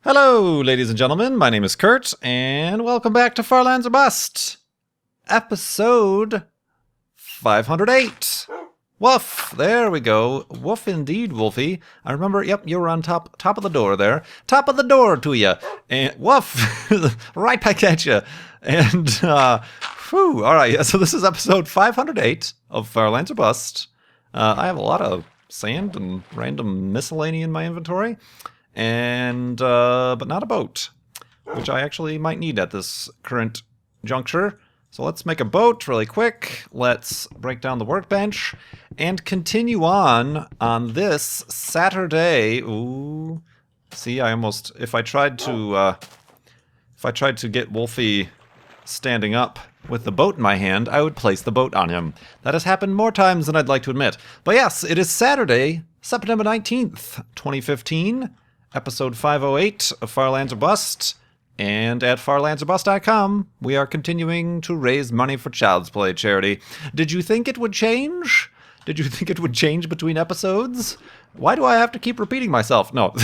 Hello, ladies and gentlemen. My name is Kurt, and welcome back to Farlanders or Bust, episode 508. Woof! There we go. Woof indeed, Wolfie. I remember. Yep, you were on top of the door there. Top of the door to you, and woof, right back at you. And whew. All right. Yeah, so this is episode 508 of Farlanders or Bust. I have a lot of sand and random miscellany in my inventory. And, but not a boat, which I actually might need at this current juncture. So let's make a boat really quick. Let's break down the workbench and continue on this Saturday. Ooh, see, I almost, if I tried to get Wolfie standing up with the boat in my hand, I would place the boat on him. That has happened more times than I'd like to admit. But yes, it is Saturday, September 19th, 2015. Episode 508 of Farlanders or Bust, and at farlanderBust.com, we are continuing to raise money for Child's Play charity. Did you think it would change? Did you think it would change between episodes? Why do I have to keep repeating myself? No,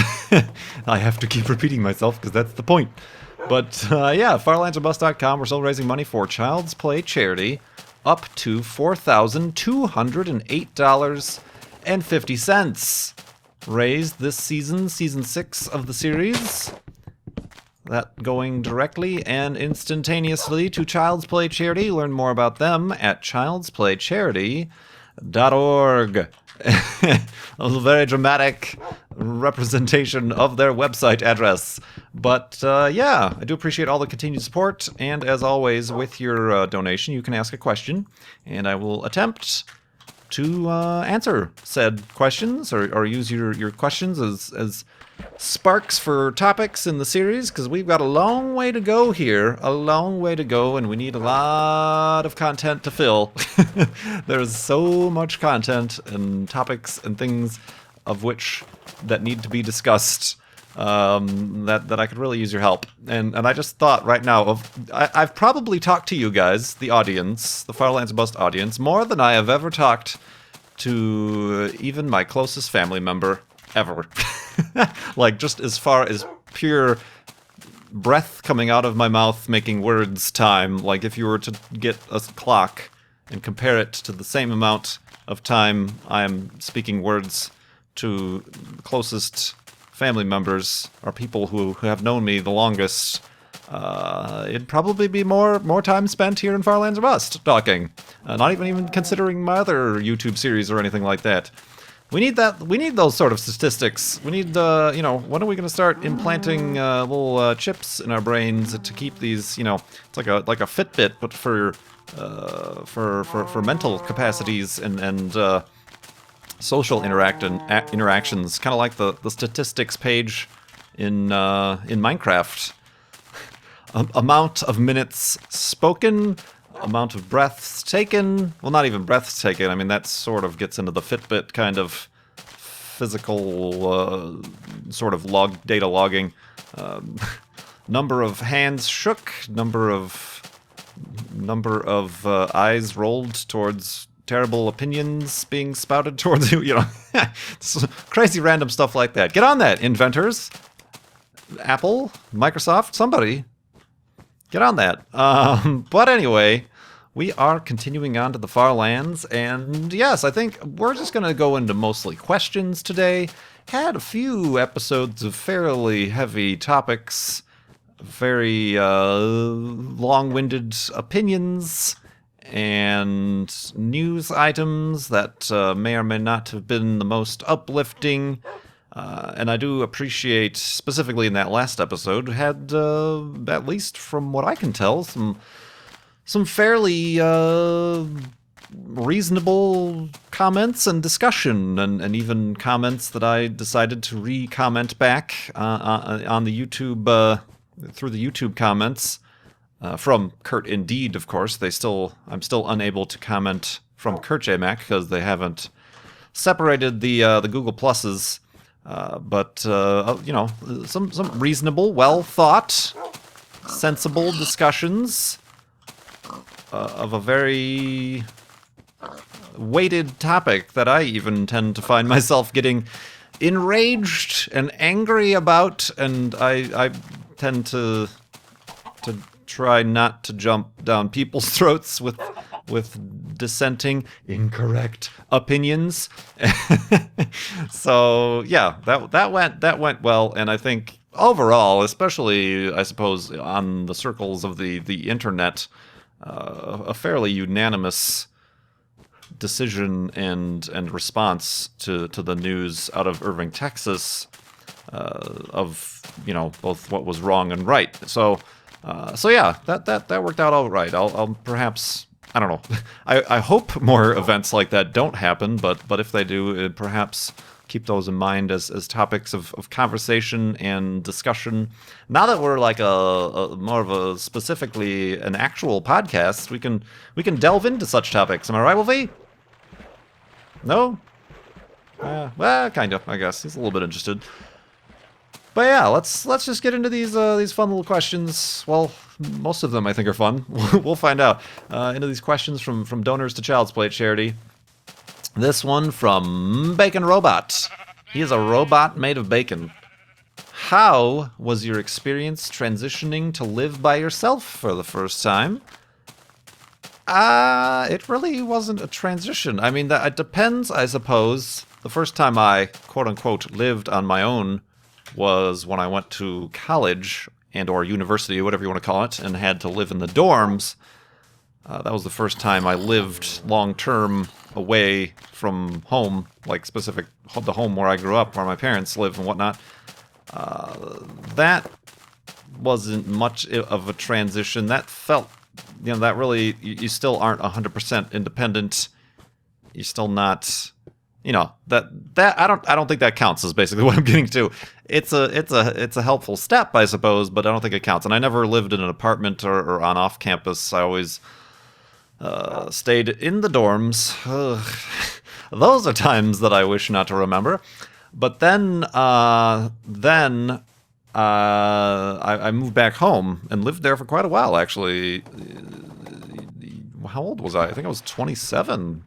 I have to keep repeating myself because that's the point. But yeah, farlanderBust.com, we're still raising money for Child's Play charity, up to $4,208.50. Raised this season 6 of the series. That going directly and instantaneously to Child's Play Charity. Learn more about them at childsplaycharity.org. A very dramatic representation of their website address. But yeah, I do appreciate all the continued support. And as always, with your donation, you can ask a question, and I will attempt to answer said questions or use your questions as sparks for topics in the series, because we've got a long way to go here, and we need a lot of content to fill. There's so much content and topics and things of which that need to be discussed that I could really use your help. And I just thought right now I've probably talked to you guys, the audience, the Farlanders or Bust audience, more than I have ever talked to even my closest family member ever. Like, just as far as pure breath coming out of my mouth making words time. Like, if you were to get a clock and compare it to the same amount of time I am speaking words to the closest family members or people who have known me the longest, it'd probably be more time spent here in Farlanders or Bust talking. Not even considering my other YouTube series or anything like that. We need that. We need those sort of statistics. We need, when are we going to start implanting little chips in our brains to keep these? It's like a Fitbit, but for mental capacities and social interactions, kind of like the statistics page in Minecraft. Amount of minutes spoken, amount of breaths taken. Well, not even breaths taken. I mean, that sort of gets into the Fitbit kind of physical sort of data logging. Number of hands shook, number of eyes rolled towards terrible opinions being spouted towards you. Crazy random stuff like that. Get on that, inventors. Apple, Microsoft, somebody. Get on that. But anyway, we are continuing on to the Farlands, and yes, I think we're just going to go into mostly questions today. Had a few episodes of fairly heavy topics, very long-winded opinions, and news items that may or may not have been the most uplifting. And I do appreciate, specifically in that last episode, had, at least from what I can tell, some fairly reasonable comments and discussion, and even comments that I decided to re-comment back on the YouTube, through the YouTube comments, from Kurt Indeed, of course. I'm still unable to comment from KurtJMac because they haven't separated the Google Pluses. But some reasonable, well thought, sensible discussions of a very weighted topic that I even tend to find myself getting enraged and angry about, and I tend to try not to jump down people's throats with dissenting, incorrect opinions. So yeah, that went well, and I think overall, especially I suppose on the circles of the internet, a fairly unanimous decision and response to the news out of Irving, Texas, of both what was wrong and right. So yeah, that worked out all right. I'll perhaps, I don't know. I hope more events like that don't happen, but if they do, perhaps keep those in mind as topics of conversation and discussion. Now that we're like a more of a specifically an actual podcast, we can delve into such topics. Am I right, Wolfie? No? Well, kind of, I guess. He's a little bit interested. But yeah, let's just get into these fun little questions. Well, most of them I think are fun. We'll find out. Into these questions from Donors to Child's Play charity. This one from Bacon Robot. He is a robot made of bacon. How was your experience transitioning to live by yourself for the first time? It really wasn't a transition. I mean, it depends, I suppose. The first time I, quote-unquote, lived on my own was when I went to college and or university, whatever you want to call it, and had to live in the dorms. That was the first time I lived long-term away from home, like the home where I grew up, where my parents live and whatnot. That wasn't much of a transition. That felt, that really, you still aren't 100% independent. You're still not, that I don't think that counts is basically what I'm getting to. It's a helpful step, I suppose, but I don't think it counts. And I never lived in an apartment or on off campus. I always stayed in the dorms. Those are times that I wish not to remember. But then I moved back home and lived there for quite a while, actually. How old was I? I think I was 27,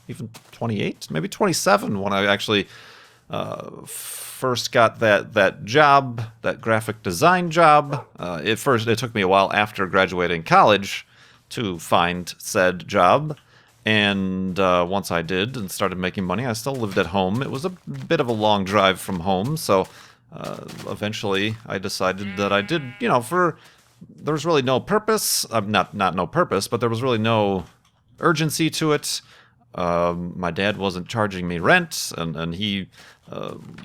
even 28, maybe 27 when I actually first got that job, that graphic design job. It took me a while after graduating college to find said job. And once I did and started making money, I still lived at home. It was a bit of a long drive from home, so eventually I decided that I did, there was really no purpose, not no purpose, but there was really no urgency to it. My dad wasn't charging me rent, and he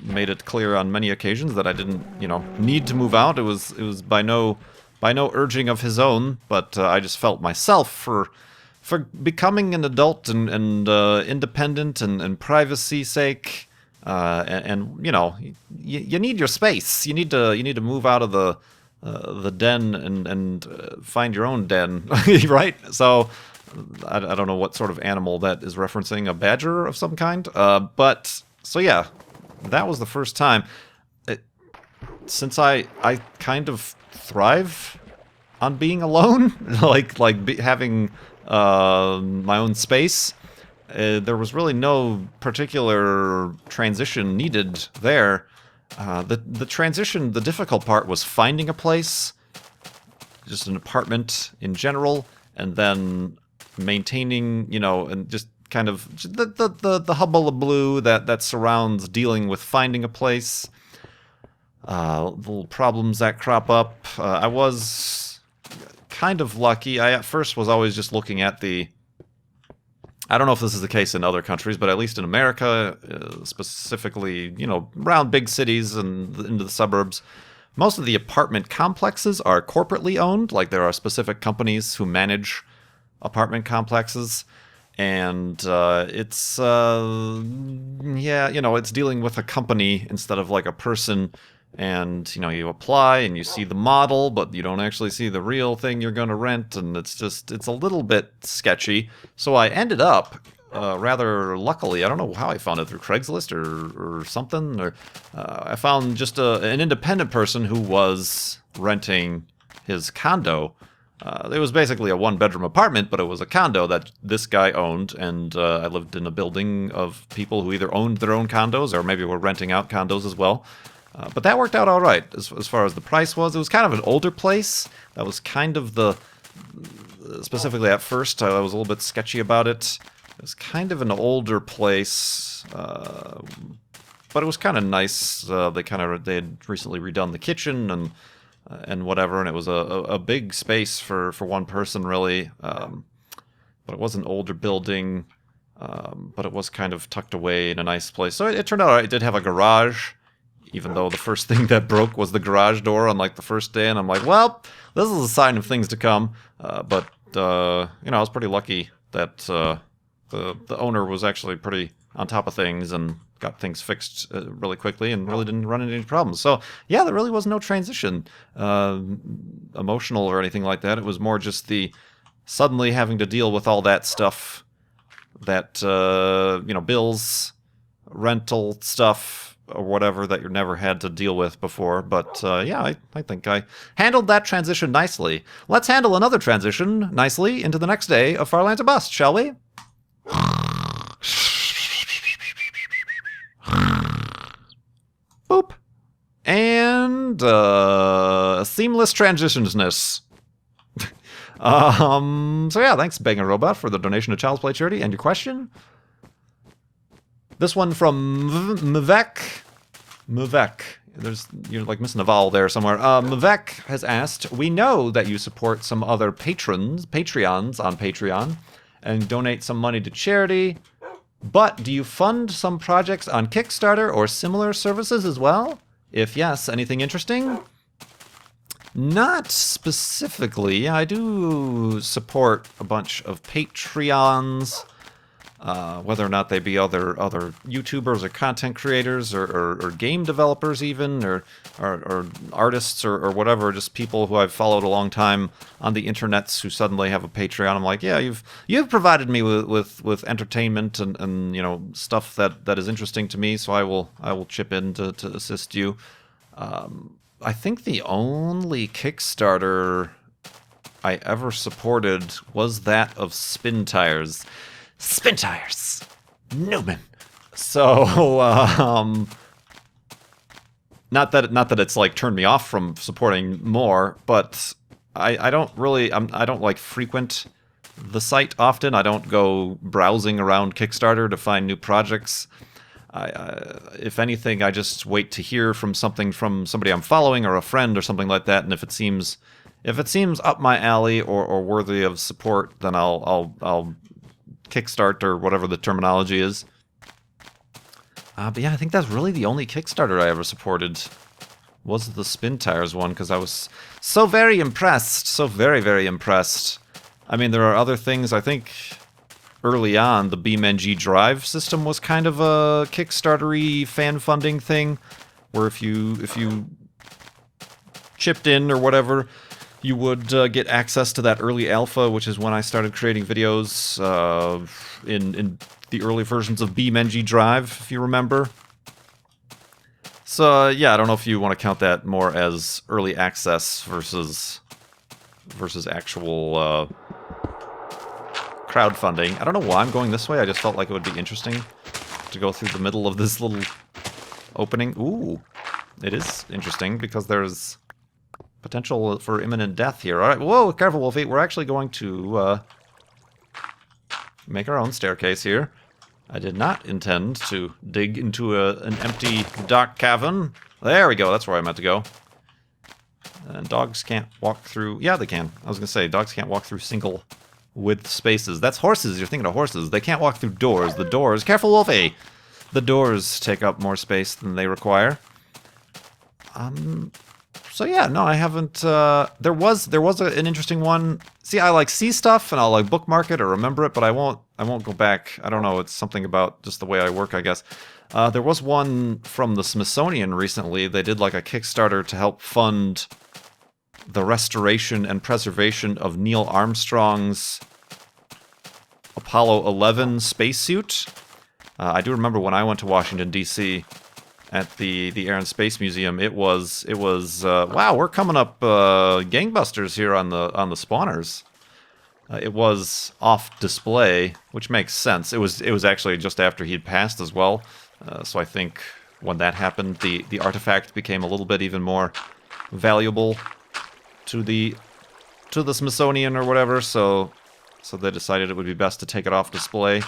made it clear on many occasions that I didn't, need to move out. It was by no urging of his own, but I just felt myself for becoming an adult and independent and privacy sake, and you need your space. You need to move out of the den and find your own den, right? So I don't know what sort of animal that is referencing, a badger of some kind. But so yeah, that was the first time. Since I kind of thrive on being alone, having my own space. There was really no particular transition needed there. The transition, the difficult part was finding a place, just an apartment in general, and then maintaining, and just kind of the hullabaloo that surrounds dealing with finding a place. Little problems that crop up. I was kind of lucky. I at first was always just looking at I don't know if this is the case in other countries, but at least in America, specifically, around big cities and into the suburbs, most of the apartment complexes are corporately owned. Like there are specific companies who manage apartment complexes. And it's dealing with a company instead of like a person. And, you apply and you see the model, but you don't actually see the real thing you're going to rent. And it's a little bit sketchy. So I ended up, rather luckily, I don't know how I found it, through Craigslist or something. Or I found just an independent person who was renting his condo It was basically a one-bedroom apartment, but it was a condo that this guy owned, and I lived in a building of people who either owned their own condos or maybe were renting out condos as well. But that worked out all right as far as the price was. It was kind of an older place. That was kind of specifically at first, I was a little bit sketchy about it. It was kind of an older place, but it was kind of nice. They had recently redone the kitchen and whatever, and it was a big space for one person, really. But it was an older building, but it was kind of tucked away in a nice place. So it turned out all right. It did have a garage, even though the first thing that broke was the garage door on like the first day, and I'm like, well, this is a sign of things to come. But I was pretty lucky that the owner was actually pretty on top of things and got things fixed really quickly and really didn't run into any problems. So yeah, there really was no transition, emotional or anything like that. It was more just the suddenly having to deal with all that stuff, that bills, rental stuff, or whatever that you never had to deal with before. But I think I handled that transition nicely. Let's handle another transition nicely into the next day of Farlanders or Bust, shall we? Boop. And seamless transitionsness. So yeah, thanks, Bang and Robot, for the donation to Child's Play Charity. And your question? This one from Mvek. You're like missing a vowel there somewhere. Mvek has asked, we know that you support some other Patreons on Patreon and donate some money to charity, but do you fund some projects on Kickstarter or similar services as well? If yes, anything interesting? Not specifically. I do support a bunch of Patreons, whether or not they be other YouTubers or content creators or game developers even, or artists or whatever, just people who I've followed a long time on the internets who suddenly have a Patreon. I'm like, yeah, you've provided me with entertainment and stuff that is interesting to me, so I will chip in to assist you. I think the only Kickstarter I ever supported was that of Spin Tires. Spin Tires! Newman! So, not that it's like turned me off from supporting more, but I don't like frequent the site often. I don't go browsing around Kickstarter to find new projects. If anything, I just wait to hear from somebody I'm following or a friend or something like that, and if it seems up my alley or worthy of support, then I'll kickstart or whatever the terminology is. But yeah, I think that's really the only Kickstarter I ever supported was the Spin Tires one, because I was so very impressed, so very, very impressed. I mean, there are other things. I think early on, the BeamNG Drive system was kind of a Kickstarter-y fan funding thing, where if you chipped in or whatever, you would get access to that early alpha, which is when I started creating videos in the early versions of BeamNG Drive, if you remember. So yeah, I don't know if you want to count that more as early access versus actual crowdfunding. I don't know why I'm going this way. I just felt like it would be interesting to go through the middle of this little opening. Ooh, it is interesting because there's potential for imminent death here. All right, whoa, careful, Wolfie. We're actually going to make our own staircase here. I did not intend to dig into an empty dark cavern. There we go. That's where I meant to go. And dogs can't walk through... Yeah, they can. I was going to say, dogs can't walk through single width spaces. That's horses. You're thinking of horses. They can't walk through doors. The doors... Careful, Wolfie! The doors take up more space than they require. So yeah, no, I haven't... There was an interesting one. See, I like see stuff, and I'll like bookmark it or remember it, but I won't go back. I don't know, it's something about just the way I work, I guess. There was one from the Smithsonian recently. They did like a Kickstarter to help fund the restoration and preservation of Neil Armstrong's Apollo 11 spacesuit. I do remember when I went to Washington, D.C., at the Air and Space Museum. It was wow, we're coming up gangbusters here on the spawners. It was off display, which makes sense. It was actually just after he'd passed as well. So I think when that happened, the artifact became a little bit even more valuable to the Smithsonian or whatever. So they decided it would be best to take it off display.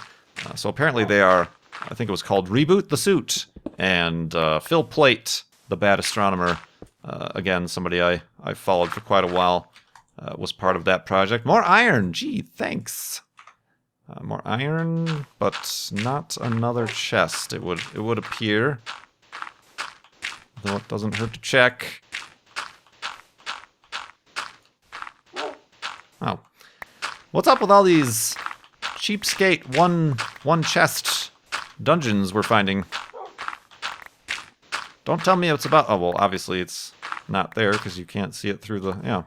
So apparently they are, I think it was called Reboot the Suit, and Phil Plait, the Bad Astronomer, again, somebody I followed for quite a while, was part of that project. More iron! Gee, thanks! More iron, but not another chest, it would appear. Though it doesn't hurt to check. Oh. What's up with all these cheapskate one chest dungeons we're finding? Don't tell me it's about... Oh, well, obviously it's not there because you can't see it through the... Yeah,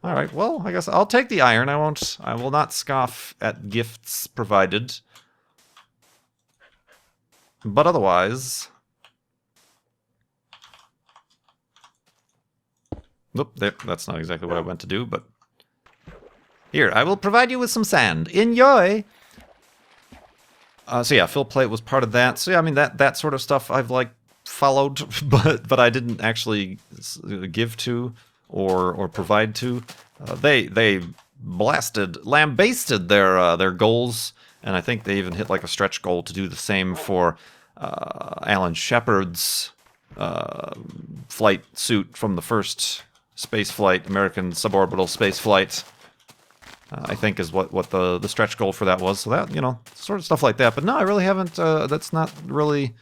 Alright, well, I guess I'll take the iron. I will not scoff at gifts provided. But otherwise... Nope, that's not exactly what I went to do, but... Here, I will provide you with some sand. Enjoy! So yeah, Phil Plait was part of that. So yeah, I mean, that sort of stuff I've, like, followed, but I didn't actually give to or provide to. They lambasted their goals, and I think they even hit, like, a stretch goal to do the same for Alan Shepard's flight suit from the first space flight, American suborbital space flight. I think is what the stretch goal for that was. So that, you know, sort of stuff like that. But no, I really haven't, that's not really,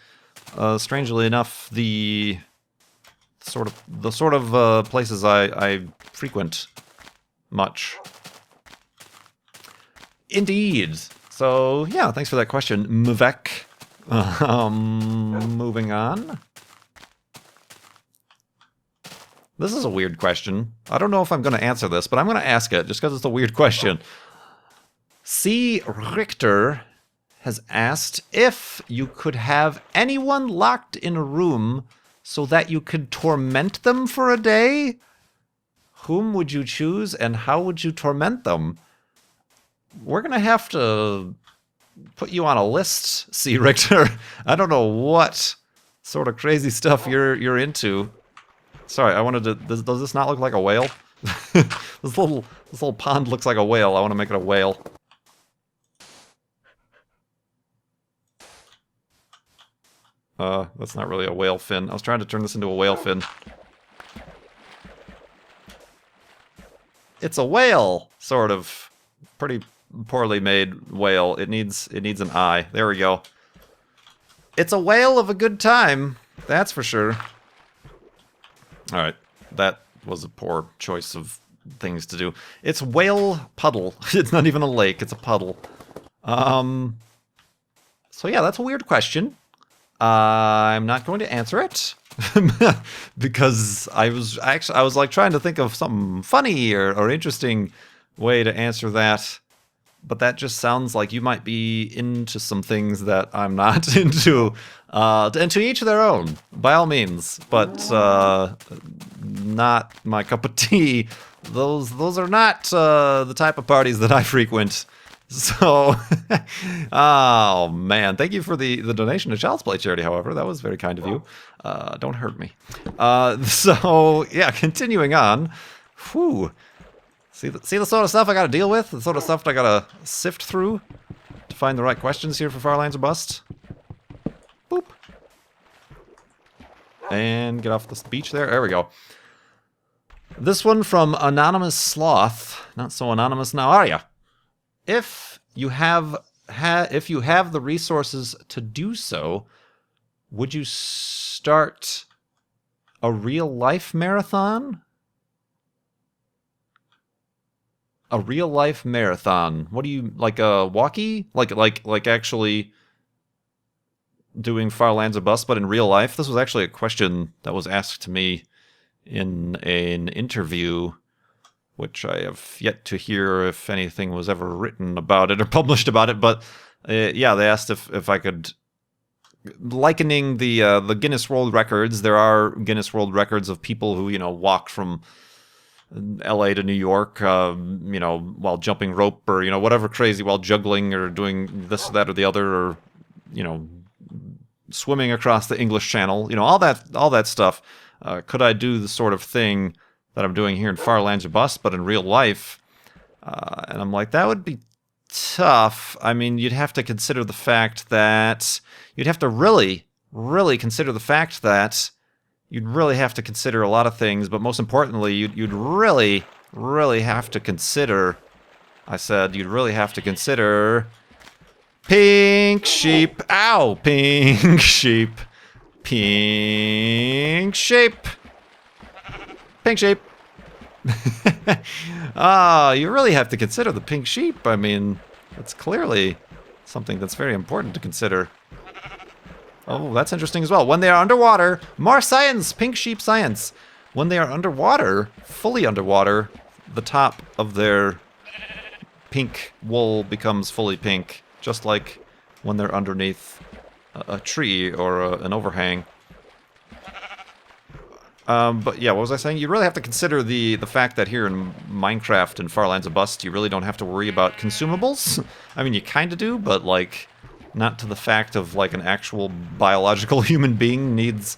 strangely enough, the sort of places I frequent much. Indeed. So, yeah, thanks for that question, Mvek. Moving on. This is a weird question. I don't know if I'm going to answer this, but I'm going to ask it just because it's a weird question. C. Richter has asked if you could have anyone locked in a room so that you could torment them for a day, whom would you choose and how would you torment them? We're going to have to put you on a list, C. Richter. I don't know what sort of crazy stuff you're into. Sorry, I wanted to... Does this not look like a whale? This little pond looks like a whale. I want to make it a whale. That's not really a whale fin. I was trying to turn this into a whale fin. It's a whale, sort of. Pretty poorly made whale. It needs an eye. There we go. It's a whale of a good time. That's for sure. Alright, that was a poor choice of things to do. It's whale puddle. It's not even a lake, it's a puddle. So yeah, that's a weird question. I'm not going to answer it. Because I was like trying to think of something funny or interesting way to answer that. But that just sounds like you might be into some things that I'm not into. And to each their own, by all means. But not my cup of tea. Those are not the type of parties that I frequent. So, oh man, thank you for the donation to Child's Play Charity, however. That was very kind of you. Don't hurt me. So, yeah, continuing on. Whew. See the sort of stuff I gotta deal with? The sort of stuff I gotta sift through to find the right questions here for Farlanders or Bust? Boop. And get off the beach there. There we go. This one from Anonymous Sloth. Not so anonymous now, are ya? If you have the resources to do so, would you start a real-life marathon? A real-life marathon. What do you, like a walkie? Like actually doing Farlanders or Bust, but in real life? This was actually a question that was asked to me in an interview, which I have yet to hear if anything was ever written about it or published about it. But yeah, they asked if I could likening the Guinness World Records. There are Guinness World Records of people who, you know, walk from LA to New York, you know, while jumping rope or, you know, whatever crazy, while juggling or doing this, that, or the other, or, you know, swimming across the English Channel, you know, all that stuff. Could I do the sort of thing that I'm doing here in Farlanders Bus, but in real life? And I'm like, that would be tough. I mean, you'd have to consider the fact that you'd have to really, really consider the fact that you'd really have to consider a lot of things, but most importantly, you'd really, really have to consider, you'd really have to consider pink sheep. Ow! Pink sheep. Pink sheep. Pink sheep. You really have to consider the pink sheep. I mean, it's clearly something that's very important to consider. Oh, that's interesting as well. When they are underwater, more science! Pink sheep science. When they are underwater, fully underwater, the top of their pink wool becomes fully pink, just like when they're underneath a tree or an overhang. But yeah, what was I saying? You really have to consider the fact that here in Minecraft and Farlanders Bust, you really don't have to worry about consumables. I mean, you kind of do, but like, not to the fact of like an actual biological human being needs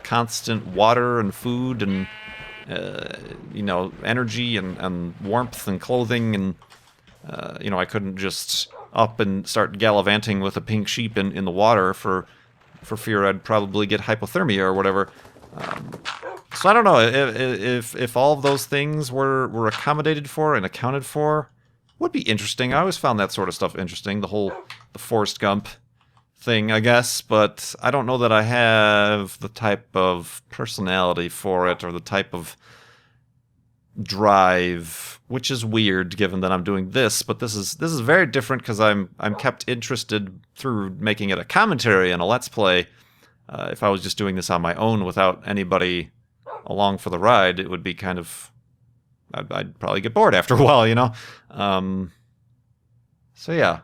constant water and food and, you know, energy and warmth and clothing. And, you know, I couldn't just up and start gallivanting with a pink sheep in the water for fear I'd probably get hypothermia or whatever. So I don't know if all of those things were accommodated for and accounted for. Would be interesting. I always found that sort of stuff interesting. The Forrest Gump thing, I guess, but I don't know that I have the type of personality for it or the type of drive, which is weird given that I'm doing this. But this is very different because I'm kept interested through making it a commentary and a let's play. If I was just doing this on my own without anybody along for the ride, it would be kind of... I'd probably get bored after a while, you know? So yeah,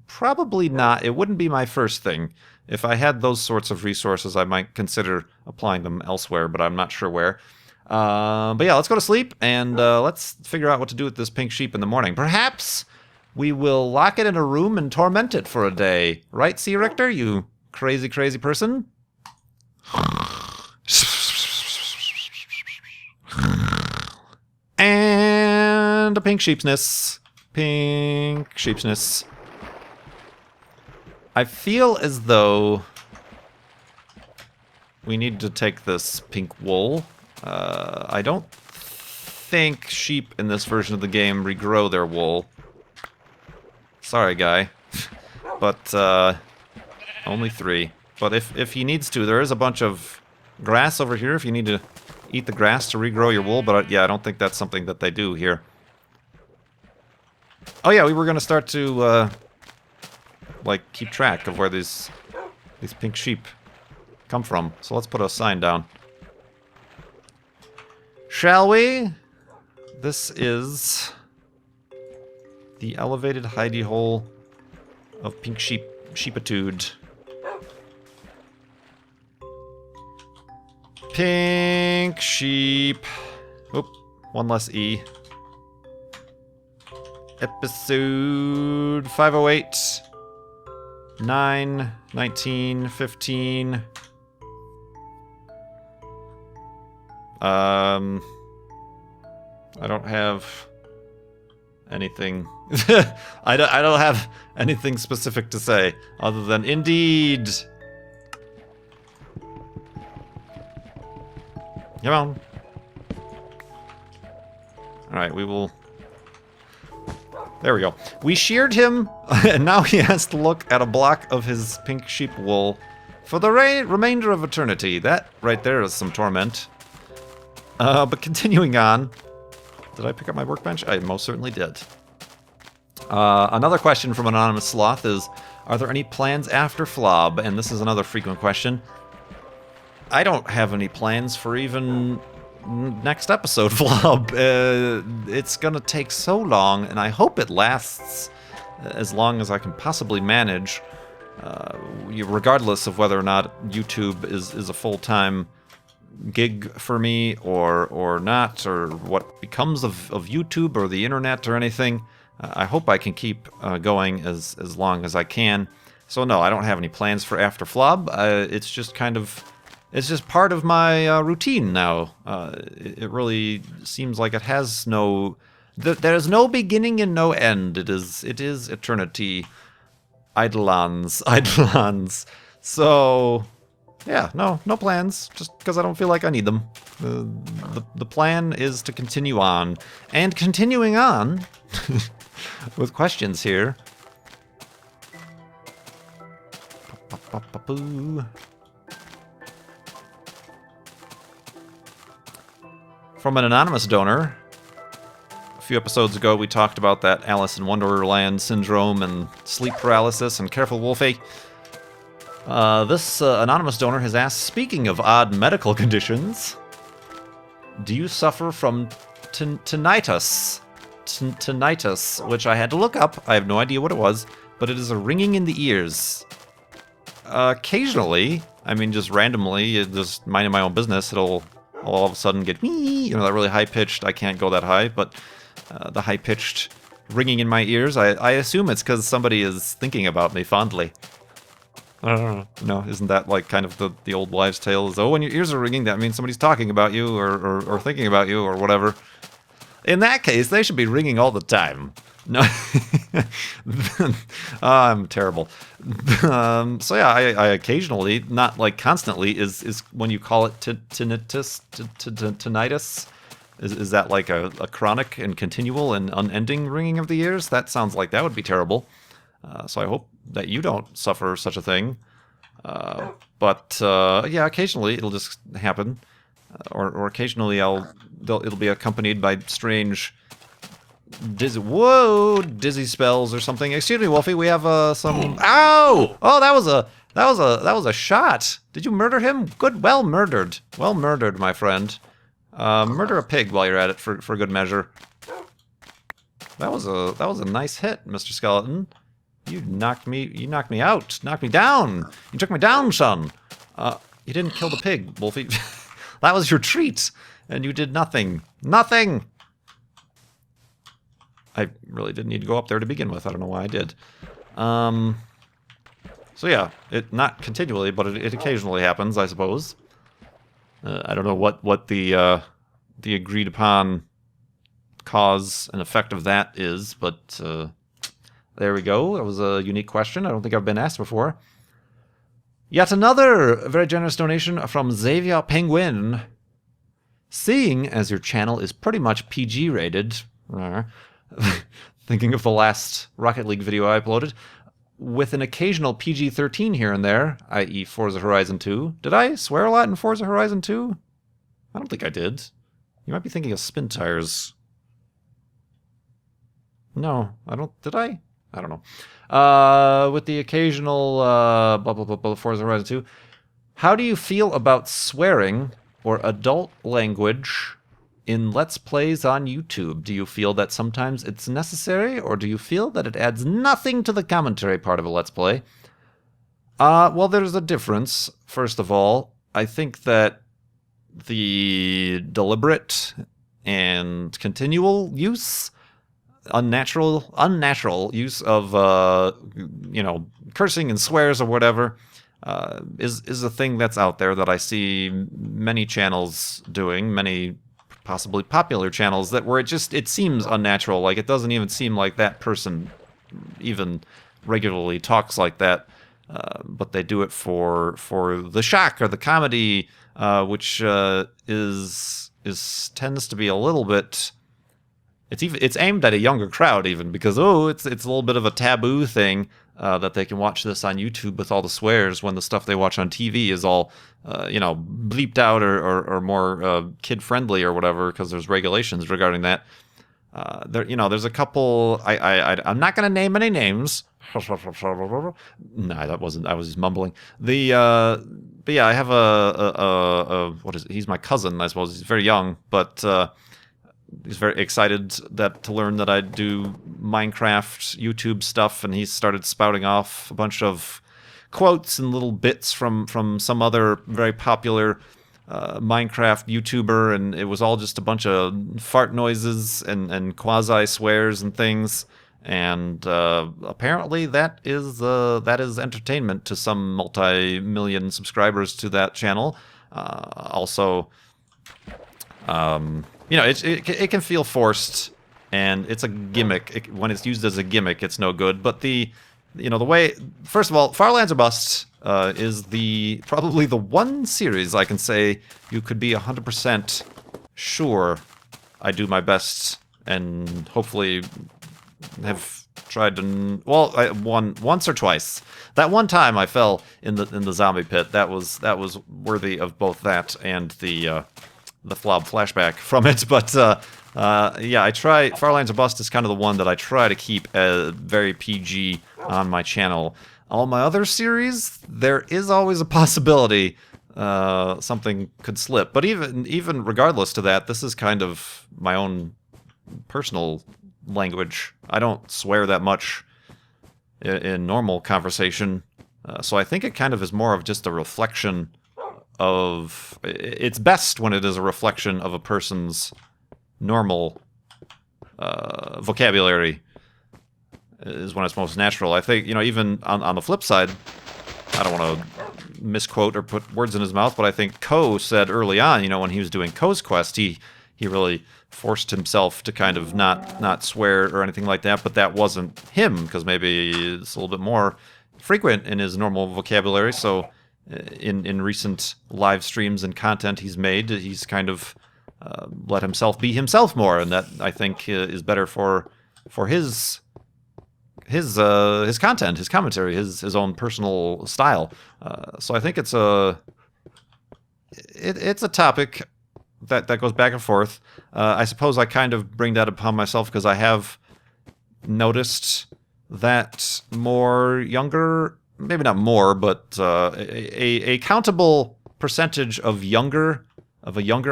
probably not. It wouldn't be my first thing. If I had those sorts of resources, I might consider applying them elsewhere, but I'm not sure where. But yeah, let's go to sleep, and let's figure out what to do with this pink sheep in the morning. Perhaps we will lock it in a room and torment it for a day. Right, Sea Richter, you crazy, crazy person? And a pink sheepsness. Pink sheepsness. I feel as though we need to take this pink wool. I don't think sheep in this version of the game regrow their wool. Sorry, guy. But, only 3. But if he needs to, there is a bunch of grass over here if you need to eat the grass to regrow your wool, but yeah, I don't think that's something that they do here. Oh yeah, we were going to start to, like, keep track of where these pink sheep come from. So let's put a sign down. Shall we? This is the elevated hidey hole of pink sheepitude. Pink sheep. Oop, one less E. Episode 508. 9, 19, 15. I don't have anything. I don't have anything specific to say other than indeed. Come on. Alright, we will... There we go. We sheared him, and now he has to look at a block of his pink sheep wool for the remainder of eternity. That right there is some torment. But continuing on... Did I pick up my workbench? I most certainly did. Another question from Anonymous Sloth is, are there any plans after Flob? And this is another frequent question. I don't have any plans for even next episode, Flob. It's gonna take so long, and I hope it lasts as long as I can possibly manage. regardless of whether or not YouTube is a full-time gig for me or not, or what becomes of YouTube or the internet or anything. I hope I can keep going as long as I can. So no, I don't have any plans for after Flob. It's just part of my routine now. It really seems like it has no... There's no beginning and no end. It is eternity. Eidolons. So, yeah, no plans. Just because I don't feel like I need them. The plan is to continue on. And continuing on with questions here. From an anonymous donor. A few episodes ago, we talked about that Alice in Wonderland syndrome and sleep paralysis, and careful, Wolfie. This anonymous donor has asked, speaking of odd medical conditions, do you suffer from tinnitus? Tinnitus, which I had to look up. I have no idea what it was, but it is a ringing in the ears. Occasionally, I mean, just randomly, just minding my own business, I'll all of a sudden get, that really high-pitched, I can't go that high, but the high-pitched ringing in my ears, I assume it's because somebody is thinking about me fondly. I don't know. No, isn't that like kind of the old wives' tale? Is, oh, when your ears are ringing, that means somebody's talking about you or thinking about you or whatever. In that case, they should be ringing all the time. No, I'm terrible. So yeah, I occasionally, not like constantly, is when you call it tinnitus. Is that like a chronic and continual and unending ringing of the ears? That sounds like that would be terrible. So I hope that you don't suffer such a thing. But yeah, occasionally it'll just happen, or occasionally it'll be accompanied by strange dizzy spells or something. Excuse me, Wolfie. We have some. Ow! Oh, that was a shot. Did you murder him? Good, well murdered, my friend. Murder a pig while you're at it for good measure. That was a nice hit, Mr. Skeleton. You knocked me out. Knocked me down. You took me down, son. You didn't kill the pig, Wolfie. That was your treat, and you did nothing. Nothing. I really didn't need to go up there to begin with. I don't know why I did. So yeah, it not continually, but it occasionally happens, I suppose. I don't know what the agreed upon cause and effect of that is, but there we go. That was a unique question. I don't think I've been asked before. Yet another very generous donation from Xavier Penguin. Seeing as your channel is pretty much PG rated, thinking of the last Rocket League video I uploaded, with an occasional PG-13 here and there, i.e. Forza Horizon 2. Did I swear a lot in Forza Horizon 2? I don't think I did. You might be thinking of Spin Tires. No, I don't. Did I? I don't know. With the occasional blah, blah, blah, blah, Forza Horizon 2. How do you feel about swearing or adult language in Let's Plays on YouTube? Do you feel that sometimes it's necessary, or do you feel that it adds nothing to the commentary part of a Let's Play? Well, there's a difference. First of all, I think that the deliberate and continual use, unnatural use of, cursing and swears or whatever, is a thing that's out there that I see many channels doing, many possibly popular channels, that where it seems unnatural. Like, it doesn't even seem like that person even regularly talks like that, but they do it for the shock or the comedy, which tends to be a little bit. It's aimed at a younger crowd even, because it's a little bit of a taboo thing that they can watch this on YouTube with all the swears when the stuff they watch on TV is all bleeped out or more kid friendly or whatever, because there's regulations regarding that. There's a couple. I'm not going to name any names. No, that wasn't. I was just mumbling. But yeah, I have what is it? He's my cousin, I suppose. He's very young, but he's very excited to learn that I do Minecraft YouTube stuff, and he started spouting off a bunch of quotes and little bits from some other very popular Minecraft YouTuber, and it was all just a bunch of fart noises and quasi swears and things. And apparently that is entertainment to some multi-million subscribers to that channel. Also, it can feel forced, and it's a gimmick. When it's used as a gimmick, it's no good. But the way, first of all, Farlanders or Bust is probably the one series I can say you could be 100% sure I do my best, and hopefully have tried to. Well, I won once or twice. That one time I fell in the zombie pit. That was worthy of both that and the flob flashback from it. But I try. Farlanders or Bust is kind of the one that I try to keep very PG on my channel. All my other series, there is always a possibility something could slip. But even regardless to that, this is kind of my own personal language. I don't swear that much in normal conversation, so I think it kind of is more of just a reflection of. It's best when it is a reflection of a person's normal vocabulary. Is when it's most natural. I think, even on the flip side, I don't want to misquote or put words in his mouth, but I think Ko said early on, when he was doing Ko's Quest, he really forced himself to kind of not swear or anything like that, but that wasn't him, because maybe it's a little bit more frequent in his normal vocabulary. So in recent live streams and content he's made, he's kind of let himself be himself more, and that, I think, is better for his content, his commentary, his own personal style. So I think it's a topic that goes back and forth. I suppose I kind of bring that upon myself because I have noticed that more younger, maybe not more, but a countable percentage of a younger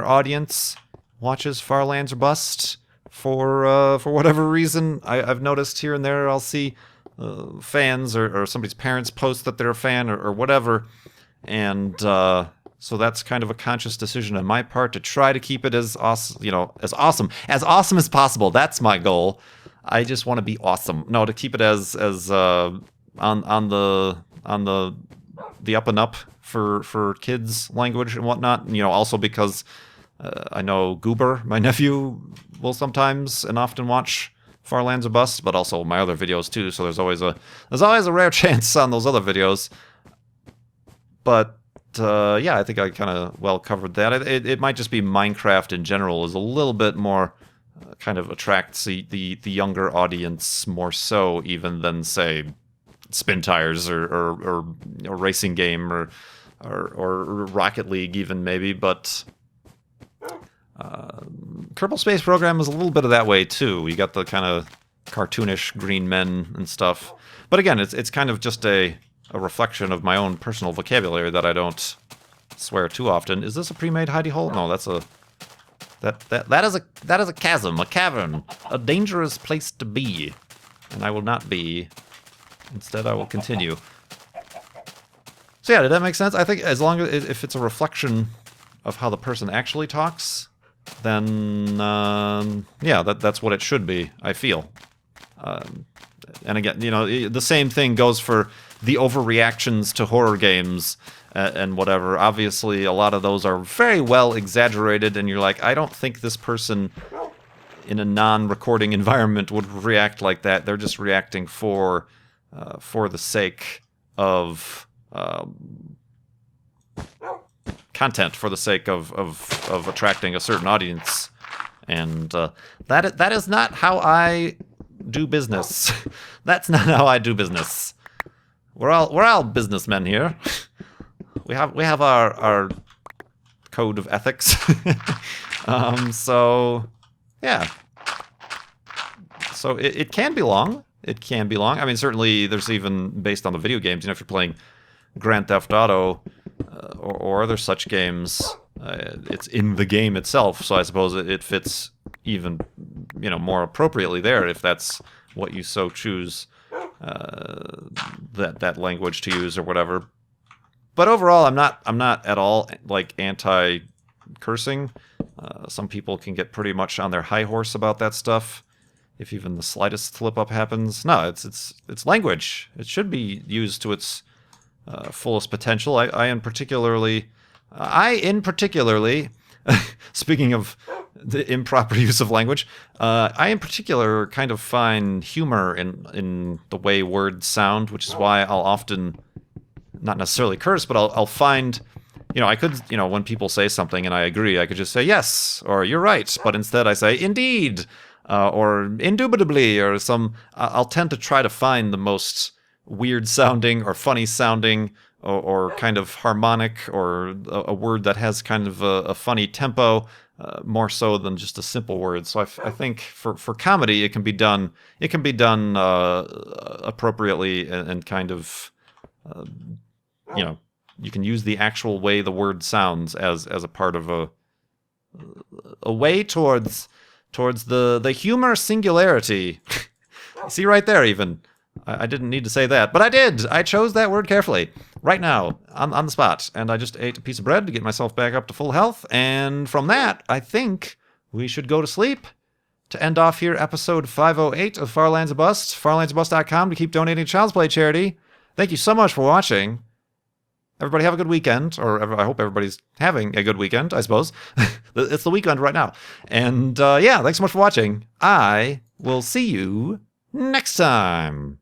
audience watches Farlanders or Bust. For whatever reason, I've noticed here and there, I'll see fans or somebody's parents post that they're a fan or whatever, and so that's kind of a conscious decision on my part to try to keep it as awesome as possible. That's my goal. I just want to be awesome. No, to keep it as on the up and up for kids language and whatnot. Also because I know Goober, my nephew, will sometimes and often watch Farlanders or Bust, but also my other videos too. So there's always a rare chance on those other videos. But I think I kind of well covered that. It might just be Minecraft in general is a little bit more kind of attracts the younger audience more so even than, say, Spin Tires or a racing game or Rocket League even maybe, but. Kerbal Space Program is a little bit of that way too. You got the kind of cartoonish green men and stuff, but again, it's kind of just a reflection of my own personal vocabulary that I don't swear too often. Is this a pre-made hidey hole? No, that is a chasm, a cavern, a dangerous place to be, and I will not be. Instead, I will continue. So yeah, did that make sense? I think as long as if it's a reflection of how the person actually talks, then that's what it should be, I feel. And again, the same thing goes for the overreactions to horror games and whatever. Obviously, a lot of those are very well exaggerated, and you're like, I don't think this person in a non-recording environment would react like that. They're just reacting for the sake of content, for the sake of attracting a certain audience, and that is not how I do business. That's not how I do business. We're all businessmen here. We have our code of ethics. So yeah. So it can be long. It can be long. I mean, certainly there's even based on the video games. If you're playing Grand Theft Auto or other such games, it's in the game itself. So I suppose it fits even more appropriately there if that's what you so choose that language to use or whatever. But overall, I'm not at all like anti-cursing. Some people can get pretty much on their high horse about that stuff. If even the slightest slip up happens, no, it's language. It should be used to its fullest potential. I in particularly, speaking of the improper use of language, I in particular kind of find humor in the way words sound, which is why I'll often not necessarily curse, but I'll find, I could, when people say something and I agree, I could just say yes, or you're right, but instead I say indeed, or indubitably, or I'll tend to try to find the most weird sounding or funny sounding or kind of harmonic or a word that has kind of a funny tempo, more so than just a simple word. So I think for comedy, it can be done appropriately and kind of, you can use the actual way the word sounds as a part of a way towards the humor singularity. See right there, even. I didn't need to say that, but I did. I chose that word carefully right now on the spot, and I just ate a piece of bread to get myself back up to full health. And from that, I think we should go to sleep to end off here episode 508 of Farlanders Bust. Farlandersbust.com to keep donating to Child's Play charity. Thank you so much for watching. Everybody have a good weekend, or I hope everybody's having a good weekend, I suppose. It's the weekend right now. And yeah, thanks so much for watching. I will see you next time.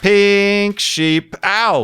Pink sheep. Ow!